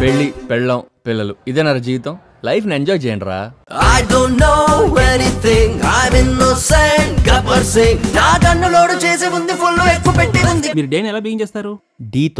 పెళ్లి పెళ్ళం పిల్లలు ఇదేనా జీవితం లైఫ్ ని ఎంజాయ్ చేయండి రా. I don't know anything, I'm innocent, Gabbar Singh నా కన్నులోడు చేసి ఉంది ఫుల్ ఎక్కువ పెట్టి ఉంది. మీరు డేని ఎలా బిగిన్ చేస్తారు? డీతో